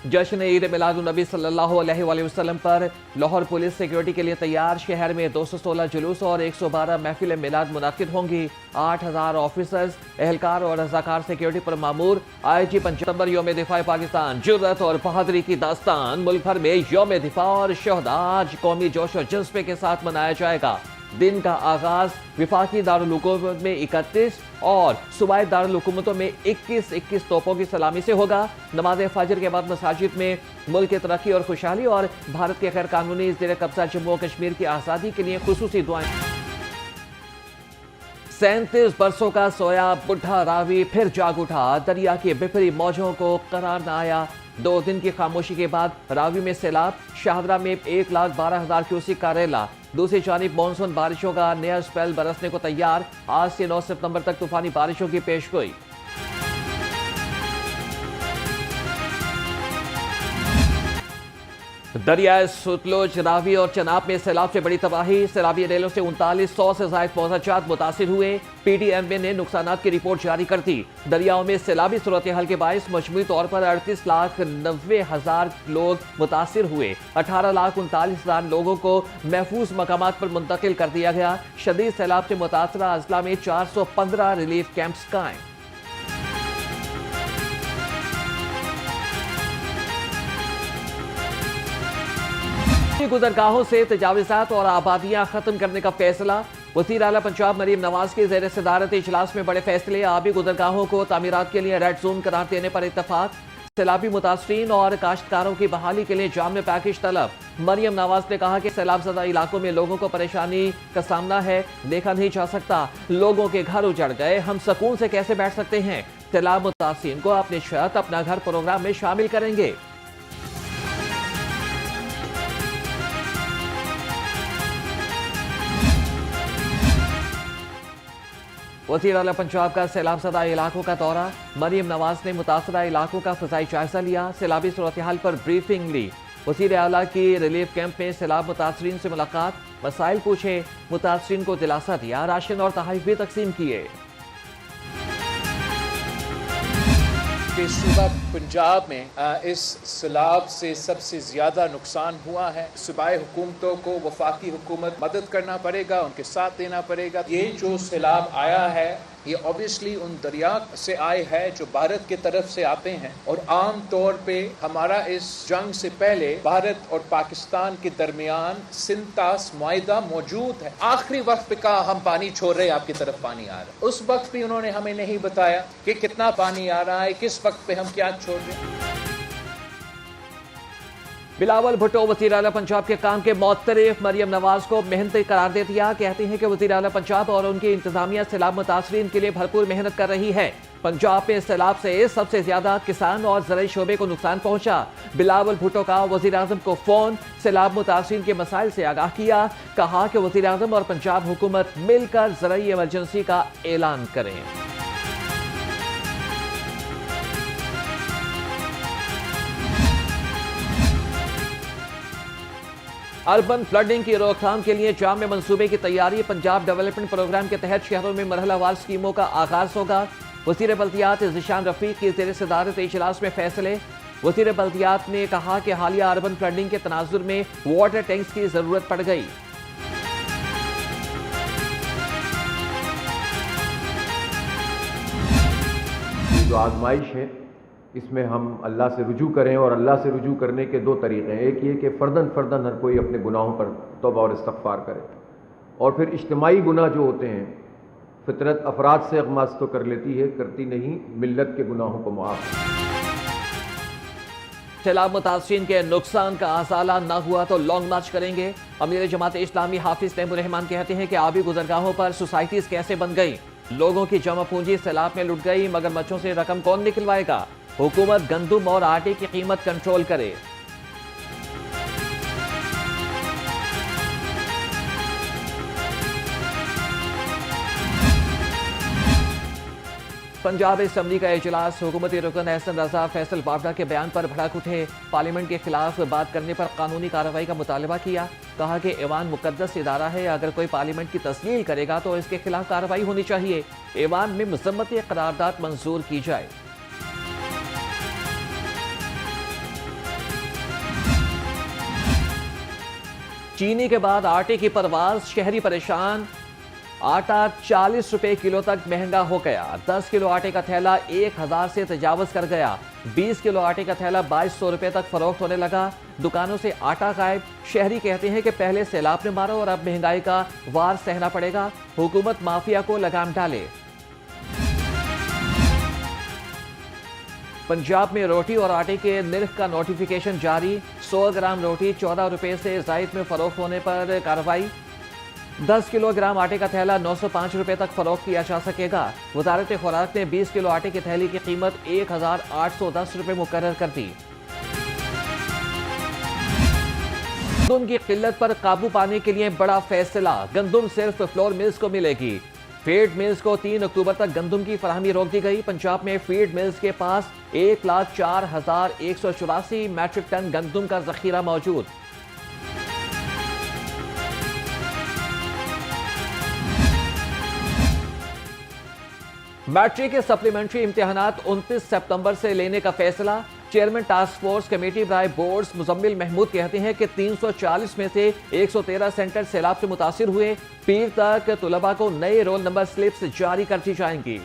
जश्न ईद मिलादुन्नबी सल्लल्लाहु अलैहि वसल्लम पर लाहौर पुलिस सिक्योरिटी के लिए तैयार। शहर में 216 जुलूस और 112 महफिल मिलाद मुनाकिद होंगी। 8000 ऑफिसर्स, एहलकार और रज़ाकार सिक्योरिटी पर मामूर। IG 5 सितंबर यौम दिफा पाकिस्तान, जुर्रत और बहादुरी की दास्तान। मुल्क भर में यौम दिफा और शहदा आज कौमी जोश और जज्बे के साथ मनाया जाएगा। दिन का आगाज विफाकी दारुल हुकूमत में 31 और सूबाई दारुल हुकूमतों में 21 तोपों की सलामी से होगा। नमाज फजर के बाद मसाजिद में मुल्क की तरक्की और खुशहाली और भारत के गैर कानूनी ज़ेर कब्जा जम्मू कश्मीर की आज़ादी के लिए खुसूसी दुआएं। 37 बरसों का सोया बुढ़ा रावी फिर जाग उठा। दरिया की बिफरी मौजों को करार न आया। 2 दिन की खामोशी के बाद रावी में सैलाब। शाहदरा में 1,12,000 क्यूसेक का रेला। दूसरी जानिब मानसून बारिशों का नया स्पेल बरसने को तैयार। आज से 9 सितंबर तक तूफानी बारिशों की पेशगोई। दरियाए सतलुज, रावी और चनाब में सैलाब से बड़ी तबाही। सैलाबी रेलों से 3900 से ज्यादा मौजाजात मुतासिर हुए। PDMA ने नुकसानात की रिपोर्ट जारी कर दी। दरियाओं में सैलाबी सूरत हाल के बायस मजमूई तौर पर 38,90,000 लोग मुतासिर हुए। 18,39,000 लोगों को महफूज मकामात पर मुंतकिल कर दिया गया। शदीद सैलाब से मुतासरा अजला में 415 रिलीफ कैंप्स कायम। गुजरगाहों से तजाविज़ात और आबादियां खत्म करने का फैसला। वज़ीर आला पंजाब मरीम नवाज के ज़ेर सदारत इजलास में बड़े फैसले। आबी गुजरगाहों को तामीरात के लिए रेड जोन करार देने पर इत्तफाक। सैलाबी मुतासरीन और काश्तकारों की बहाली के लिए जाम पैकेज तलब। मरीम नवाज ने कहा कि सैलाबज़दा इलाकों में लोगों को परेशानी का सामना है, देखा नहीं जा सकता। लोगों के घर उजड़ गए, हम सुकून से कैसे बैठ सकते हैं। सैलाब मुतासरीन को अपनी छत अपना घर प्रोग्राम में शामिल करेंगे। वज़ीर आला पंजाब का सैलाब ज़दा इलाकों का दौरा। मरीम नवाज ने मुतासरा इलाकों का फ़ज़ाई जायजा लिया। सैलाबी सूरत हाल पर ब्रीफिंग ली। वज़ीर आला की रिलीफ कैंप में सैलाब मुतासरीन से मुलाकात, मसाइल पूछे, मुतासरीन को दिलासा दिया। राशन और तहफ़ भी तकसीम किए। इस सूबा पंजाब में इस सैलाब से सबसे ज़्यादा नुकसान हुआ है। सूबाई हुकूमतों को वफाकी हुकूमत मदद करना पड़ेगा, उनके साथ देना पड़ेगा। ये जो सैलाब आया है ये ऑब्वियसली उन दरिया से आए है जो भारत की तरफ से आते हैं। और आम तौर पे हमारा इस जंग से पहले भारत और पाकिस्तान के दरमियान सिंतास मुआहिदा मौजूद है। आखिरी वक्त पे कहा हम पानी छोड़ रहे हैं, आपकी तरफ पानी आ रहा है। उस वक्त भी उन्होंने हमें नहीं बताया कि कितना पानी आ रहा है, किस वक्त पे हम क्या छोड़ रहे हैं। बिलावल भुट्टो वज़ीर आला पंजाब के काम के मुअत्तरिफ। मरीम नवाज को मेहनती करार दे दिया। कहती हैं कि वज़ीर आला पंजाब और उनकी इंतजामिया सैलाब मुतासरीन के लिए भरपूर मेहनत कर रही है। पंजाब में सैलाब से सबसे ज्यादा किसान और ज़राई शोबे को नुकसान पहुंचा। बिलावल भुट्टो का वज़ीर आज़म को फोन, सैलाब मुतासरीन के मसाइल से आगाह किया। कहा कि वज़ीर आज़म और पंजाब हुकूमत मिलकर ज़राई इमरजेंसी का ऐलान करें। अर्बन फ्लडिंग की रोकथाम के लिए जाम मंसूबे की तैयारी। पंजाब डेवलपमेंट प्रोग्राम के तहत शहरों में मरहलावार स्कीमों का आगाज होगा। वज़ीर बल्दियात ज़ीशान रफ़ीक की ज़ेर सदारत इजलास में फैसले। वज़ीर बल्दियात ने कहा कि हालिया अर्बन फ्लडिंग के तनाजुर में वाटर टैंक्स की जरूरत पड़ गई। जो आजमाइश है इसमें हम अल्लाह से रुजू करें, और अल्लाह से रुजू करने के 2 तरीक़े हैं। एक ये कि फ़र्दन हर कोई अपने गुनाहों पर तौबा और इस्तग़फ़ार करे, और फिर इज्तिमाई गुनाह जो होते हैं फितरत अफराद से अगमास तो कर लेती है, करती नहीं मिल्लत के गुनाहों को मुआफ़। सैलाब मुतासरीन के नुकसान का असाला न हुआ तो लॉन्ग मार्च करेंगे। अमीर जमात इस्लामी हाफिज तैमूर रहमान कहते हैं कि आबी गुजरगाहों पर सोसाइटीज कैसे बन गई। लोगों की जमा पूंजी सैलाब में लुट गई, मगर मच्छों से रकम कौन निकलवाएगा। हुकूमत गंदुम और आटे की कीमत कंट्रोल करे। पंजाब असम्बली का इजलास। हुकूमती रुकन एहसन रजा फैसल बावड़ा के बयान पर भड़क उठे। पार्लियामेंट के खिलाफ बात करने पर कानूनी कार्रवाई का मुतालबा किया। कहा कि ऐवान मुकद्दस इदारा है, अगर कोई पार्लियामेंट की तस्लील करेगा तो इसके खिलाफ कार्रवाई होनी चाहिए। ऐवान में मजम्मती करारदाद मंजूर की जाए। चीनी के बाद आटे की परवाज, शहरी परेशान। आटा 40 रुपए किलो तक महंगा हो गया। 10 किलो आटे का थैला 1000 से तजावज कर गया। 20 किलो आटे का थैला 2200 रुपए तक फरोख्त होने लगा। दुकानों से आटा गायब। शहरी कहते हैं कि पहले सैलाब ने मारा और अब महंगाई का वार सहना पड़ेगा। हुकूमत माफिया को लगाम डाले। पंजाब में रोटी और आटे के निर्ख का नोटिफिकेशन जारी। 100 ग्राम रोटी 14 रुपए से जायद में फरोख्त होने पर कार्रवाई। 10 किलोग्राम आटे का थैला 905 रुपए तक फरोख्त किया जा सकेगा। वजारत खुराक ने 20 किलो आटे की थैली की कीमत 1810 रुपए मुकर्रर कर दी। गंदुम की किल्लत पर काबू पाने के लिए बड़ा फैसला। गंदुम सिर्फ फ्लोर मिल्स को मिलेगी। फीड मिल्स को 3 अक्टूबर तक गंदुम की फराहमी रोक दी गई। पंजाब में फीड मिल्स के पास 1,04,184 मैट्रिक टन गंदुम का जखीरा मौजूद। मैट्रिक के सप्लीमेंट्री इम्तिहानात 29 सितंबर से लेने का फैसला। चेयरमैन टास्क फोर्स कमेटी बराए बोर्ड्स मुजम्मिल महमूद कहते हैं कि 340 में से 113 सेंटर सैलाब से मुतासिर हुए। पीर तक तुलबा को नए रोल नंबर स्लिप्स जारी कर दी जाएंगी।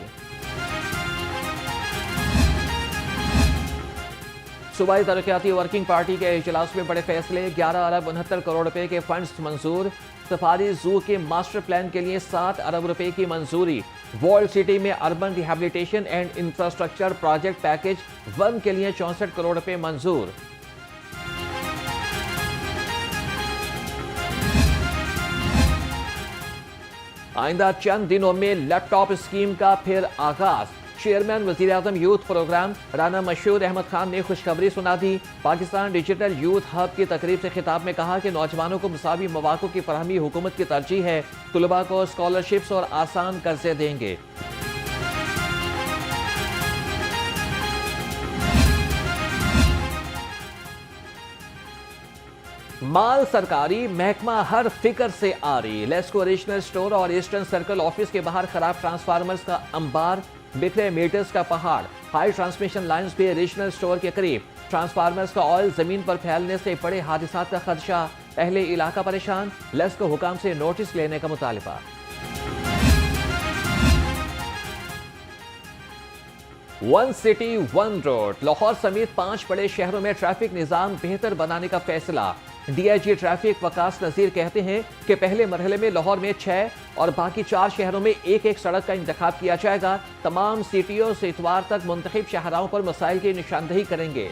सूबाई तरक्याती वर्किंग पार्टी के इजलास में बड़े फैसले। 11 अरब 69 करोड़ रुपए के फंड्स मंजूर। सफारी जू के मास्टर प्लान के लिए 7 अरब रुपए की मंजूरी। वर्ल्ड सिटी में urban rehabilitation and infrastructure project package 1 के लिए 64 करोड़ रुपए मंजूर। आइंदा चंद दिनों में लैपटॉप स्कीम का फिर आगाज। चेयरमैन वज़ीर-ए-आज़म यूथ प्रोग्राम राना मशहूर अहमद खान ने खुशखबरी सुना दी। पाकिस्तान डिजिटल यूथ हब की तकरीब से खिताब में कहा कि नौजवानों को मुसावी मौक़ों की फराहमी हुकूमत की तरजीह है। तुलबा को स्कॉलरशिप्स और आसान कर्जे देंगे। माल सरकारी, महकमा हर फिक्र से आरी। लेस्को रीजनल स्टोर और ईस्टर्न सर्कल ऑफिस के बाहर खराब ट्रांसफार्मर्स का अंबार, बिखरे मीटर्स का पहाड़। हाई ट्रांसमिशन लाइंस भी रीजनल स्टोर के करीब। ट्रांसफार्मर्स का ऑयल जमीन पर फैलने से बड़े हादसा का खदशा। अहले इलाका परेशान। लेस्को हुकाम से नोटिस लेने का मुतालिबा। One city one road. Lahore समेत 5 बड़े शहरों में ट्रैफिक निजाम बेहतर बनाने का फैसला। डीआईजी ट्रैफिक वकास नजीर कहते हैं कि पहले मरहले में लाहौर में 6 और बाकी 4 शहरों में एक सड़क का इंतखाब किया जाएगा। तमाम सीटीओ से इतवार तक मुंतखब शहराओं पर मसाइल की निशानदही करेंगे।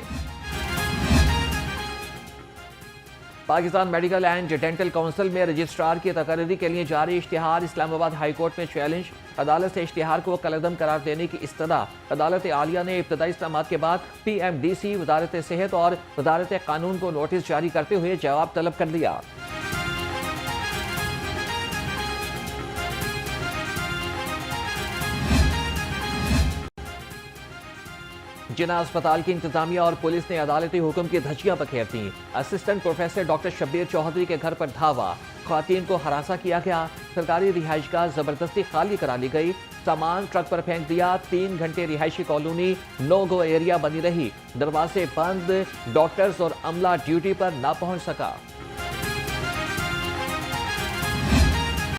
Pakistan medical and dental council में रजिस्ट्रार की तकर्री के लिए जारी इश्तिहार। इस्लामाबाद हाई कोर्ट में चैलेंज। अदालत से इश्तिहार को कलअदम करार देने की इस्तदा। अदालत आलिया ने इब्तदाई इस्लामात के बाद PMDC, वजारत सेहत और वजारत कानून को नोटिस जारी करते हुए जवाब तलब कर लिया। जिना अस्पताल की इंतजामिया और पुलिस ने अदालती हुक्म की धज्जियां बखेर दी। Assistant professor doctor Shabbir Chaudhry के घर पर धावा। ख्वातीन को हरासा किया गया। सरकारी रिहाइशगाह जबरदस्ती खाली करा ली गई। सामान ट्रक पर फेंक दिया। 3 घंटे रिहायशी कॉलोनी नो गो एरिया बनी रही। दरवाजे बंद। डॉक्टर्स और अमला ड्यूटी पर ना पहुंच सका।